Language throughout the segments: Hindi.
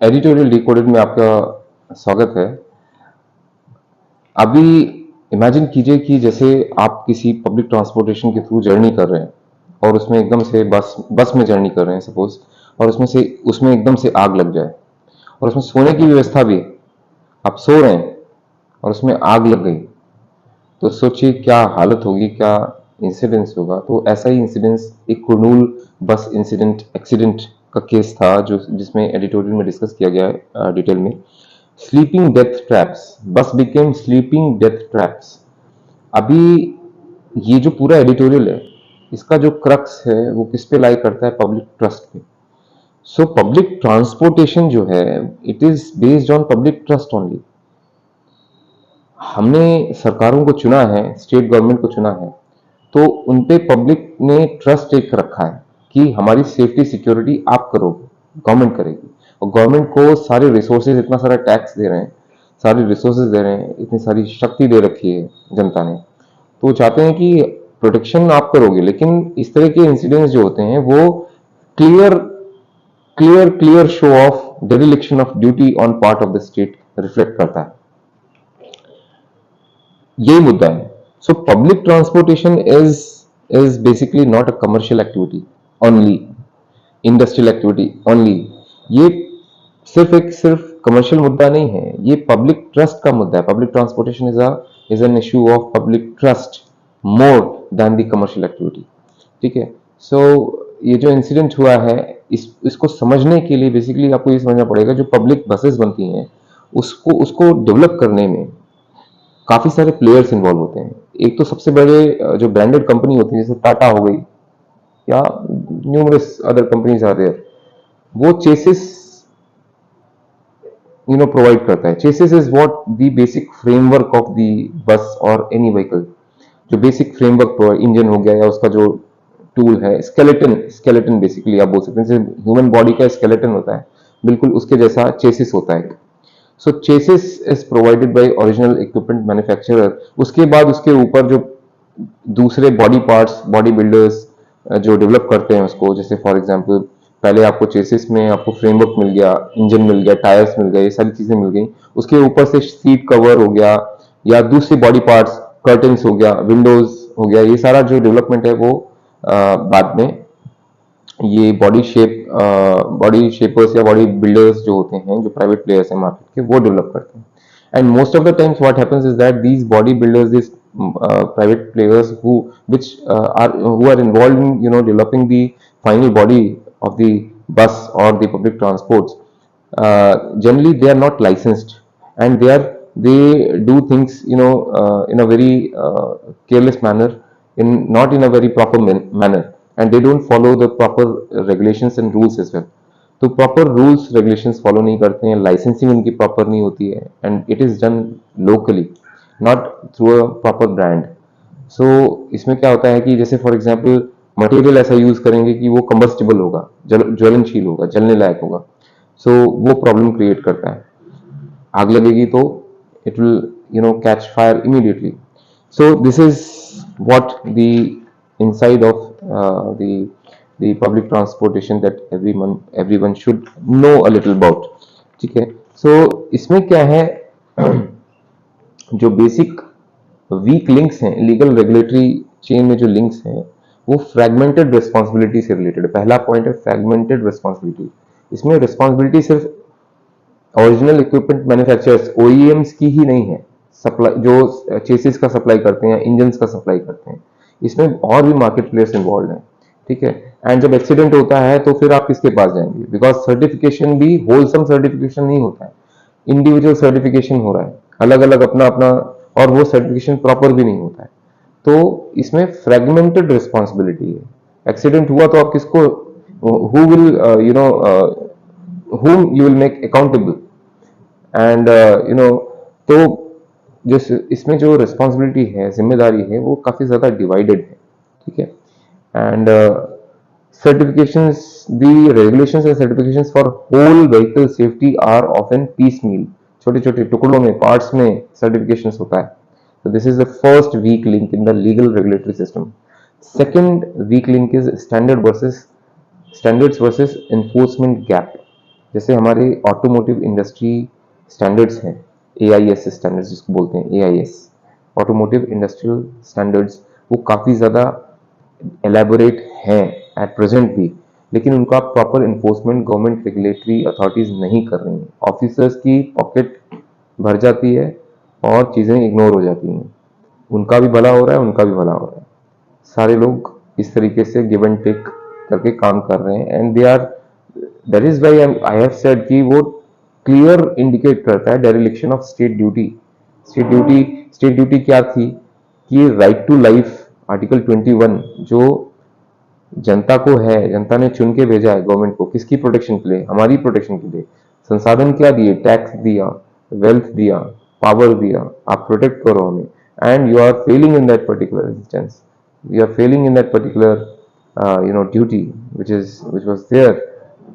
एडिटोरियल डिकोडेड में आपका स्वागत है। अभी इमेजिन कीजिए कि जैसे आप किसी पब्लिक ट्रांसपोर्टेशन के थ्रू जर्नी कर रहे हैं और उसमें एकदम से बस में जर्नी कर रहे हैं सपोज, और उसमें एकदम से आग लग जाए और उसमें सोने की व्यवस्था भी है। आप सो रहे हैं और उसमें आग लग गई, तो सोचिए क्या हालत होगी, क्या इंसिडेंस होगा। तो ऐसा ही इंसिडेंस एक कुरनूल बस इंसिडेंट एक्सीडेंट का केस था जो जिसमें एडिटोरियल में डिस्कस किया गया है डिटेल में। स्लीपिंग डेथ ट्रैप्स, बस बिकेम स्लीपिंग डेथ ट्रैप्स। अभी ये जो पूरा एडिटोरियल है, इसका जो क्रक्स है वो किस पे लाई करता है? पब्लिक ट्रस्ट पे। सो पब्लिक ट्रांसपोर्टेशन जो है, it is based on public trust only. हमने सरकारों को चुना है, स्टेट गवर्नमेंट को चुना है, तो उन पे पब्लिक ने ट्रस्ट एक रखा है कि हमारी सेफ्टी सिक्योरिटी आप करोगे, गवर्नमेंट करेगी। और गवर्नमेंट को सारे रिसोर्सेज, इतना सारा टैक्स दे रहे हैं, सारे रिसोर्सेज दे रहे हैं, इतनी सारी शक्ति दे रखी है जनता ने, तो वो चाहते हैं कि प्रोटेक्शन आप करोगे। लेकिन इस तरह के इंसिडेंट्स जो होते हैं वो clear clear show of dereliction of duty on part of the state reflect करता है। यही मुद्दा है। So public transportation is basically not a commercial activity only, industrial activity only. ये सिर्फ कमर्शियल मुद्दा नहीं है, ये पब्लिक ट्रस्ट का मुद्दा है। Public transportation is an issue of public trust more than the commercial activity. ठीक है। सो ये जो इंसिडेंट हुआ है, इसको समझने के लिए बेसिकली आपको ये समझना पड़ेगा, जो पब्लिक बसेस बनती हैं उसको उसको डेवलप करने में काफी सारे प्लेयर्स इन्वॉल्व होते हैं। एक तो सबसे बड़े जो ब्रांडेड कंपनी होती है, जैसे टाटा हो गई या numerous other companies are there, वो चेसिस प्रोवाइड करता है। Chassis is what the basic framework of the bus और एनी व्हीकल। जो बेसिक फ्रेमवर्क प्रोवाइड, इंजन हो गया या उसका जो टूल है, स्केलेटन बेसिकली आप बोल सकते हैं, जैसे ह्यूमन बॉडी का स्केलेटन होता है, बिल्कुल उसके जैसा चेसिस होता है। So chassis is provided by original equipment manufacturer. उसके बाद उसके ऊपर जो दूसरे बॉडी पार्ट्स, बॉडी बिल्डर्स जो डेवलप करते हैं उसको, जैसे फॉर एग्जांपल पहले आपको चेसिस में आपको फ्रेमवर्क मिल गया, इंजन मिल गया, टायर्स मिल गए, ये सारी चीजें मिल गई। उसके ऊपर से सीट कवर हो गया या दूसरे बॉडी पार्ट्स, कर्टन्स हो गया, विंडोज हो गया, ये सारा जो डेवलपमेंट है वो बाद में ये बॉडी शेपर्स या बॉडी बिल्डर्स जो होते हैं, जो प्राइवेट प्लेयर्स हैं मार्केट के, वो डेवलप करते हैं। And most of the times what happens is that these body builders, this private players who are involved in developing the final body of the bus or the public transports, generally they are not licensed, and they do things in a very careless manner, not in a very proper manner, and they don't follow the proper regulations and rules as well. तो प्रॉपर रूल्स रेगुलेशंस फॉलो नहीं करते हैं, लाइसेंसिंग उनकी प्रॉपर नहीं होती है, and it is done locally, not through a proper brand. So इसमें क्या होता है कि जैसे फॉर एग्जांपल मटेरियल ऐसा यूज करेंगे कि वो कंबस्टिबल होगा, ज्वलनशील होगा, जलने लायक होगा, सो वो प्रॉब्लम क्रिएट करता है। आग लगेगी तो it will catch fire immediately. So this is what the inside of the public transportation that everyone should know a little about. ठीक है। so इसमें क्या है, जो बेसिक वीक लिंक्स हैं लीगल रेगुलेटरी चेन में, जो लिंक्स हैं वो फ्रैगमेंटेड रिस्पॉन्सिबिलिटी से रिलेटेड है। पहला पॉइंट है फ्रैगमेंटेड रिस्पॉन्सिबिलिटी। इसमें रिस्पॉन्सिबिलिटी सिर्फ ओरिजिनल इक्विपमेंट मैन्युफैक्चरर्स, ओईएम्स की ही नहीं है, सप्लाई जो चेसिस का सप्लाई करते हैं, इंजन्स का सप्लाई करते हैं, इसमें और भी मार्केट प्लेयर्स इन्वॉल्व हैं। ठीक है। एंड जब एक्सीडेंट होता है तो फिर आप किसके पास जाएंगे? बिकॉज सर्टिफिकेशन भी होलसम सर्टिफिकेशन नहीं होता है, इंडिविजुअल सर्टिफिकेशन हो रहा है, अलग अलग अपना अपना, और वो सर्टिफिकेशन प्रॉपर भी नहीं होता है। तो इसमें फ्रेगमेंटेड रिस्पॉन्सिबिलिटी है। एक्सीडेंट हुआ तो आप किसको, who will whom you will make accountable, and तो जिस इसमें जो रिस्पॉन्सिबिलिटी है, जिम्मेदारी है, वो काफी ज्यादा डिवाइडेड है। ठीक है। And certifications, the regulations and certifications for whole vehicle safety are often piecemeal, छोटे छोटे टुकड़ों में, पार्ट्स में सर्टिफिकेशंस होता है। So this is the first weak link in the legal regulatory system. Second weak link is standards versus enforcement gap. जैसे हमारे ऑटोमोटिव इंडस्ट्री स्टैंडर्ड्स हैं, AIS स्टैंडर्ड्स जिसको बोलते हैं, AIS ऑटोमोटिव इंडस्ट्रियल स्टैंडर्ड्स, वो काफ़ी ज़्यादा एलेबोरेट हैं एट प्रेजेंट भी, लेकिन उनका proper enforcement government regulatory authorities नहीं कर रही हैं। ऑफिसर्स की पॉकेट भर जाती है और चीज़ें इग्नोर हो जाती हैं। उनका भी भला हो रहा है, उनका भी भला हो रहा है। सारे लोग इस तरीके से गिव एंड टेक करके काम कर रहे हैं, and they are, that is why I have said कि वो क्लियर इंडिकेट करता है dereliction of state duty. State duty क्या थी कि राइट टू लाइफ आर्टिकल 21 जो जनता को है, जनता ने चुन के भेजा है गवर्नमेंट को, किसकी प्रोटेक्शन के लिए? हमारी प्रोटेक्शन के लिए। संसाधन क्या दिए? टैक्स दिया, वेल्थ दिया, पावर दिया, आप प्रोटेक्ट करो हमें, and you are failing in that particular instance, you are failing in that particular duty which was there.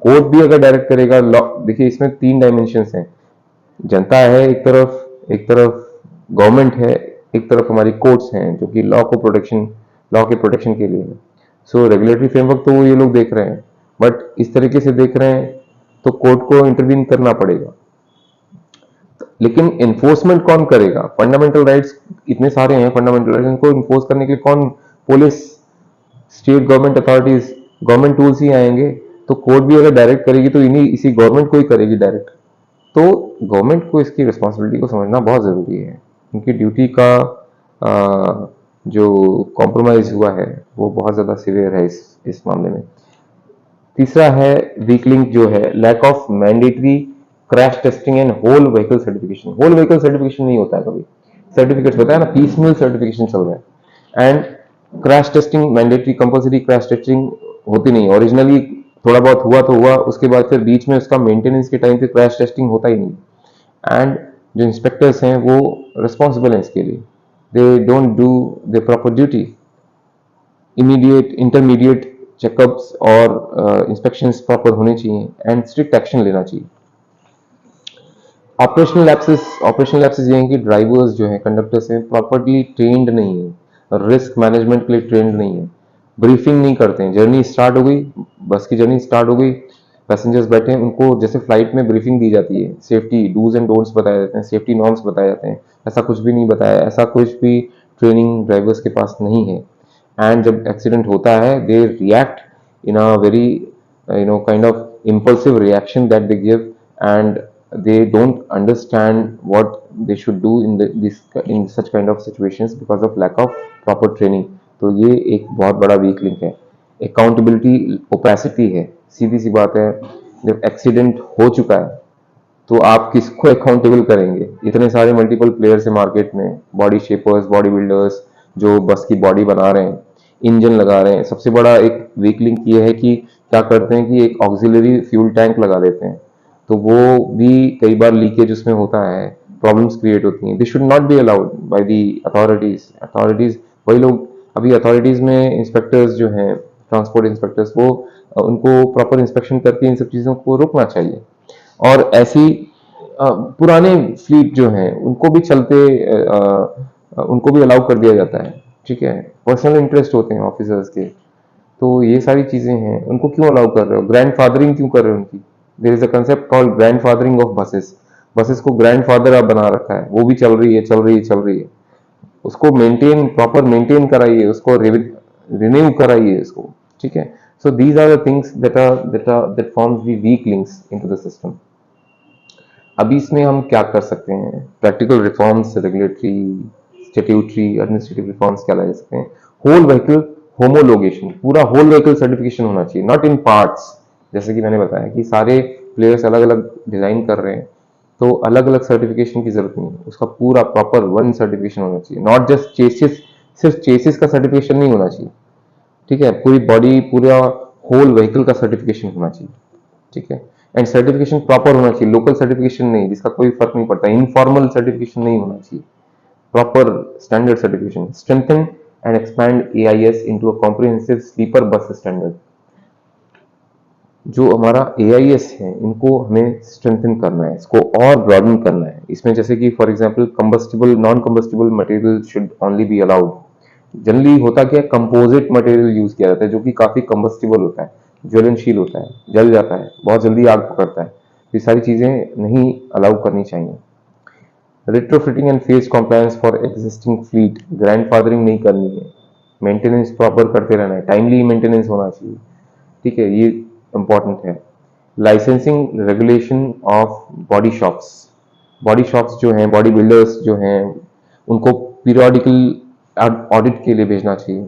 Court भी अगर डायरेक्ट करेगा, लॉ, देखिए इसमें 3 डायमेंशंस हैं। जनता है एक तरफ गवर्नमेंट है, एक तरफ हमारी कोर्ट्स हैं जो कि लॉ के प्रोटेक्शन के लिए है। सो रेगुलेटरी फ्रेमवर्क तो वो ये लोग देख रहे हैं, बट इस तरीके से देख रहे हैं तो कोर्ट को इंटरवीन करना पड़ेगा। लेकिन इन्फोर्समेंट कौन करेगा? फंडामेंटल राइट्स इतने सारे हैं, फंडामेंटल राइट्स, इनको इन्फोर्स करने के लिए कौन? Police, state government authorities, government tools ही आएंगे। तो कोर्ट भी अगर डायरेक्ट करेगी तो इन्हीं इसी गवर्नमेंट को ही करेगी डायरेक्ट। तो गवर्नमेंट को इसकी रिस्पॉन्सिबिलिटी को समझना बहुत ज़रूरी है। उनकी ड्यूटी का जो कॉम्प्रोमाइज़ हुआ है वो बहुत ज़्यादा सीवियर है इस मामले में। तीसरा है वीक लिंक, जो है lack of mandatory crash testing and whole vehicle certification. Whole vehicle certification नहीं होता है कभी, सर्टिफिकेट्स होता है ना, पीसमिल सर्टिफिकेशन चल रहा है। And crash testing, mandatory compulsory crash testing होती नहीं। ओरिजिनली थोड़ा बहुत हुआ तो हुआ, उसके बाद फिर बीच में उसका मेंटेनेंस के टाइम पे क्रैश टेस्टिंग होता ही नहीं। एंड जो इंस्पेक्टर्स हैं वो रिस्पॉन्सिबल हैं इसके लिए, they don't do the proper duty. Immediate intermediate checkups और इंस्पेक्शंस प्रॉपर होने चाहिए, एंड स्ट्रिक्ट एक्शन लेना चाहिए। ऑपरेशनल लैप्सेस ये हैं कि ड्राइवर्स जो हैं, कंडक्टर्स हैं, प्रॉपरली ट्रेंड नहीं है, रिस्क मैनेजमेंट के लिए ट्रेंड नहीं है, ब्रीफिंग नहीं करते हैं। जर्नी स्टार्ट हो गई, बस की जर्नी स्टार्ट हो गई, पैसेंजर्स बैठे हैं, उनको जैसे फ्लाइट में ब्रीफिंग दी जाती है, सेफ्टी डूज एंड डोंट्स बताए जाते हैं, सेफ्टी नॉर्म्स बताए जाते हैं, ऐसा कुछ भी नहीं बताया, ऐसा कुछ भी ट्रेनिंग ड्राइवर्स के पास नहीं है। एंड जब एक्सीडेंट होता है, they react in a very kind of impulsive reaction that they give, and they don't understand what they should do in such kind of situations because of lack of proper training. तो ये एक बहुत बड़ा वीक लिंक है। अकाउंटेबिलिटी ओपेसिटी है, सीधी सी बात है। जब एक्सीडेंट हो चुका है तो आप किसको अकाउंटेबल करेंगे? इतने सारे मल्टीपल प्लेयर्स हैं मार्केट में, बॉडी शेपर्स, बॉडी बिल्डर्स, जो बस की बॉडी बना रहे हैं, इंजन लगा रहे हैं। सबसे बड़ा एक वीक लिंक ये है कि क्या करते हैं कि एक ऑक्सिलरी फ्यूल टैंक लगा देते हैं, तो वो भी कई बार लीकेज उसमें होता है, प्रॉब्लम्स क्रिएट होती हैं। This should not be allowed by the authorities. वही लोग अभी अथॉरिटीज में इंस्पेक्टर्स जो हैं, ट्रांसपोर्ट इंस्पेक्टर्स, वो उनको प्रॉपर इंस्पेक्शन करके इन सब चीज़ों को रोकना चाहिए। और ऐसी पुराने फ्लीट जो हैं उनको भी उनको भी अलाउ कर दिया जाता है, ठीक है। पर्सनल इंटरेस्ट होते हैं ऑफिसर्स के, तो ये सारी चीजें हैं, उनको क्यों अलाउ कर रहे हो? ग्रैंड फादरिंग क्यों कर रहे हो उनकी? There is a concept called grandfathering of buses को ग्रैंड फादर आप बना रखा है, वो भी चल रही है। उसको प्रॉपर मेंटेन कराइए, उसको रिन्यू कराइए इसको, ठीक है। So these are the things that forms the weak links into the system. अभी इसमें हम क्या कर सकते हैं? Practical reforms, regulatory, statutory, administrative reforms क्या ला सकते हैं? होल व्हीकल होमोलोगेशन, पूरा होल व्हीकल सर्टिफिकेशन होना चाहिए, नॉट इन पार्ट्स। जैसे कि मैंने बताया कि सारे प्लेयर्स अलग अलग डिजाइन कर रहे हैं, तो अलग अलग सर्टिफिकेशन की जरूरत नहीं है, उसका पूरा प्रॉपर वन सर्टिफिकेशन होना चाहिए। नॉट जस्ट चेसिस, सिर्फ चेसिस का सर्टिफिकेशन नहीं होना चाहिए, ठीक है, पूरी बॉडी, पूरा होल व्हीकल का सर्टिफिकेशन होना चाहिए, ठीक है। एंड सर्टिफिकेशन प्रॉपर होना चाहिए, लोकल सर्टिफिकेशन नहीं जिसका कोई फर्क नहीं पड़ता, इनफॉर्मल सर्टिफिकेशन नहीं होना चाहिए, proper standard certification. Strengthen and expand AIS into a comprehensive sleeper bus standard. जो हमारा AIS है, इनको हमें स्ट्रेंथन करना है, इसको और ब्रॉडन करना है। इसमें जैसे कि for example combustible, non combustible material should only be allowed. Generally होता क्या है, कंपोजिट मटेरियल यूज किया जाता है जो कि काफी कंबस्टिबल होता है, ज्वलनशील होता है, जल जाता है, बहुत जल्दी आग पकड़ता है। ये सारी चीज़ें नहीं अलाउ करनी चाहिए। Retrofitting and phase compliance for existing fleet, grandfathering नहीं करनी है, मेंटेनेंस प्रॉपर करते रहना है, टाइमली मेंटेनेंस होना चाहिए, ठीक है, ये इंपॉर्टेंट है। Licensing regulation of body shops, body shops जो हैं, बॉडी बिल्डर्स जो हैं, उनको पीरियोडिकल ऑडिट के लिए भेजना चाहिए,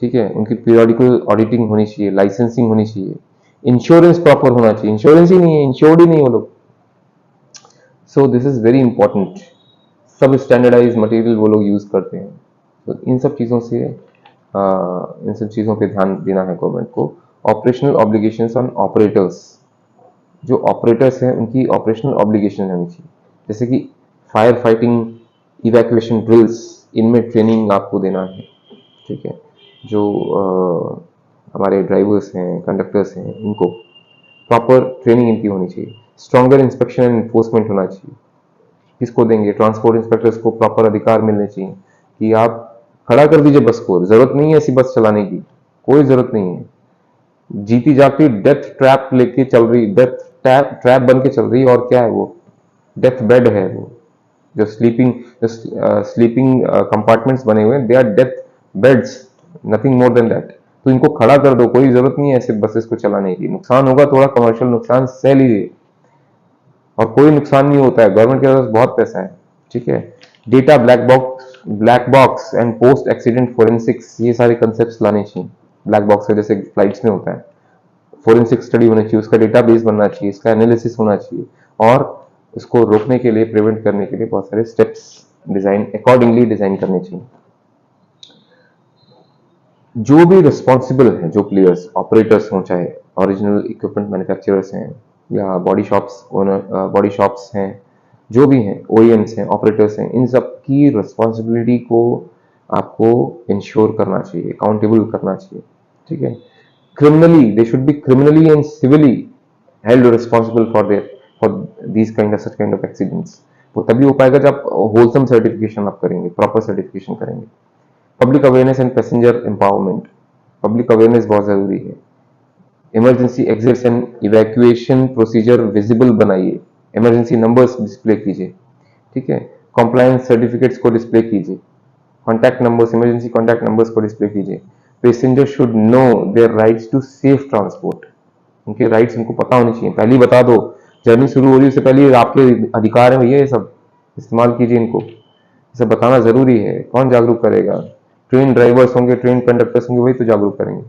ठीक है, उनकी पीरियोडिकल ऑडिटिंग होनी चाहिए, लाइसेंसिंग होनी चाहिए, इंश्योरेंस प्रॉपर होना चाहिए, इंश्योरेंस ही नहीं है, इंश्योर्ड ही नहीं वो लोग। So this is very important. सब स्टैंडर्डाइज मटेरियल वो लोग यूज करते हैं, तो इन सब चीज़ों से इन सब चीज़ों पे ध्यान देना है गवर्नमेंट को। ऑपरेशनल ऑब्लिगेशंस ऑन ऑपरेटर्स, जो ऑपरेटर्स हैं उनकी ऑपरेशनल ऑब्लिगेशन होनी चाहिए, जैसे कि फायर फाइटिंग, इवैक्यूएशन ड्रिल्स, इनमें ट्रेनिंग आपको देना है, ठीक है। जो हमारे ड्राइवर्स हैं, कंडक्टर्स हैं, इनको प्रॉपर ट्रेनिंग इनकी होनी चाहिए। स्ट्रॉन्गर इंस्पेक्शन एंड इन्फोर्समेंट होना चाहिए। किसको देंगे? ट्रांसपोर्ट इंस्पेक्टर्स को प्रॉपर अधिकार मिलने चाहिए कि आप खड़ा कर दीजिए बस को, जरूरत नहीं है ऐसी बस चलाने की, कोई जरूरत नहीं है। जीती जागती डेथ ट्रैप लेके चल रही, डेथ ट्रैप बन के चल रही, और क्या है वो? डेथ बेड है वो। जो स्लीपिंग कंपार्टमेंट्स बने हुए हैं, they are death beds, nothing more than that. तो इनको खड़ा कर दो, कोई जरूरत नहीं है ऐसे बसेस को चलाने की। नुकसान होगा थोड़ा, कमर्शियल नुकसान सह लीजिए, और कोई नुकसान नहीं होता है, गवर्नमेंट के पास बहुत पैसा है, ठीक है। Data black box and post accident forensics, ये सारे कंसेप्ट लाने चाहिए। ब्लैक बॉक्स का जैसे फ्लाइट्स में होता है, फोरेंसिक स्टडी होना चाहिए, उसका डेटाबेस बनना चाहिए, इसका एनालिसिस होना चाहिए, और उसको रोकने के लिए, प्रिवेंट करने के लिए बहुत सारे स्टेप्स डिजाइन अकॉर्डिंगली डिजाइन करने चाहिए। जो भी रिस्पॉन्सिबल है, जो प्लेयर्स, ऑपरेटर्स हों, चाहे ओरिजिनल इक्विपमेंट मैन्युफैक्चरर्स हैं या बॉडी शॉप्स हैं, जो भी हैं, ओईएम्स हैं, ऑपरेटर्स हैं, इन सब की रिस्पॉन्सिबिलिटी को आपको इंश्योर करना चाहिए, अकाउंटेबल करना चाहिए, ठीक है। criminally, they should be criminally and civilly held responsible for these kind of such kind of accidents। वो तभी हो पाएगा जब होलसम सर्टिफिकेशन आप करेंगे, प्रॉपर सर्टिफिकेशन करेंगे। Public awareness and passenger empowerment, public awareness बहुत जरूरी है। Emergency exits and evacuation procedure visible बनाइए, इमरजेंसी नंबर्स डिस्प्ले कीजिए, ठीक है। कॉम्प्लायंस सर्टिफिकेट्स को डिस्प्ले कीजिए, contact numbers, emergency contact numbers को डिस्प्ले कीजिए। Passenger should know their rights to safe transport, उनके राइट्स उनको पता होने चाहिए, पहले ही बता दो, जर्नी शुरू हो रही है उससे पहले आपके अधिकार है भैया, ये सब इस्तेमाल कीजिए, इनको ये सब बताना जरूरी है। कौन जागरूक करेगा? ट्रेन ड्राइवर्स होंगे, ट्रेन कंडक्टर्स होंगे, वही तो जागरूक करेंगे।